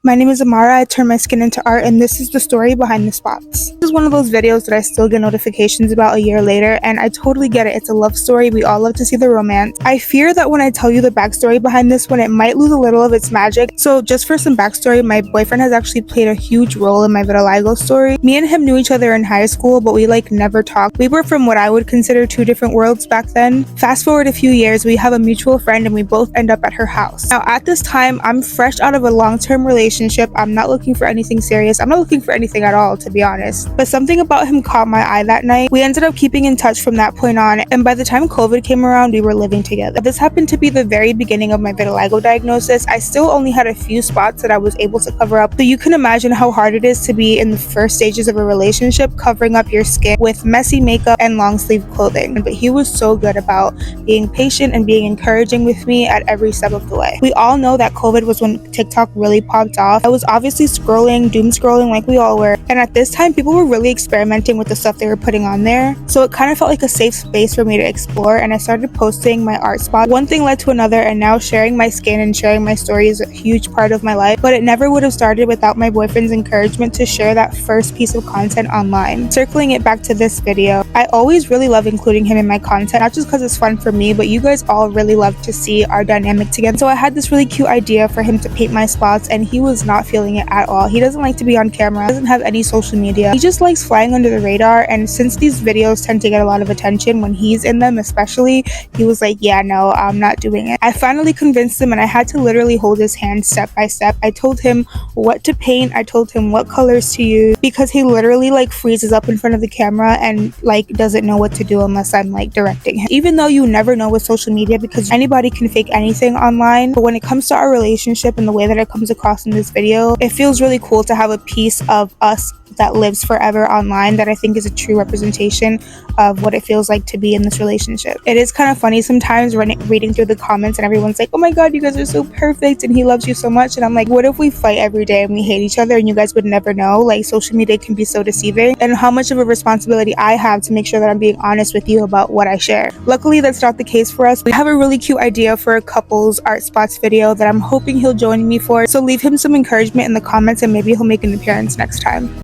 My name is Amara. I turn my skin into art, and this is the story behind the spots. This is one of those videos that I still get notifications about a year later, and I totally get it. It's a love story. We all love to see the romance. I fear that when I tell you the backstory behind this one, it might lose a little of its magic. So just for some backstory, my boyfriend has actually played a huge role in my vitiligo story. Me and him knew each other in high school, but we never talked. We were from what I would consider two different worlds back then. Fast forward a few years, we have a mutual friend and we both end up at her house. Now at this time, I'm fresh out of a long-term relationship. I'm not looking for anything serious. I'm not looking for anything at all, to be honest. But something about him caught my eye that night. We ended up keeping in touch from that point on, and by the time COVID came around, we were living together. This happened to be the very beginning of my vitiligo diagnosis. I still only had a few spots that I was able to cover up, so you can imagine how hard it is to be in the first stages of a relationship, covering up your skin with messy makeup and long sleeve clothing. But he was so good about being patient and being encouraging with me at every step of the way. We all know that COVID was when TikTok really popped off. I was obviously doom scrolling like we all were, and at this time people were really experimenting with the stuff they were putting on there, so it kind of felt like a safe space for me to explore, and I started posting my art spot. One thing led to another, and now sharing my skin and sharing my story is a huge part of my life, but it never would have started without my boyfriend's encouragement to share that first piece of content online. Circling it back to this video, I always really love including him in my content, not just because it's fun for me, but you guys all really love to see our dynamic together. So I had this really cute idea for him to paint my spots, and he was not feeling it at all. He doesn't like to be on camera, doesn't have any social media. He just likes flying under the radar, and since these videos tend to get a lot of attention when he's in them especially, he was like, yeah, no, I'm not doing it. I finally convinced him, and I had to literally hold his hand step by step. I told him what to paint, I told him what colors to use, because he literally freezes up in front of the camera and doesn't know what to do unless I'm directing him. Even though you never know with social media, because anybody can fake anything online, but when it comes to our relationship and the way that it comes across in this video, it feels really cool to have a piece of us that lives forever online that I think is a true representation of what it feels like to be in this relationship. It is kind of funny sometimes reading through the comments and everyone's like, oh my god, you guys are so perfect and he loves you so much, and I'm like, what if we fight every day and we hate each other and you guys would never know? Social media can be so deceiving, and how much of a responsibility I have to make sure that I'm being honest with you about what I share. Luckily that's not the case for us. We have a really cute idea for a couple's art spots video that I'm hoping he'll join me for, so leave him some encouragement in the comments and maybe he'll make an appearance next time.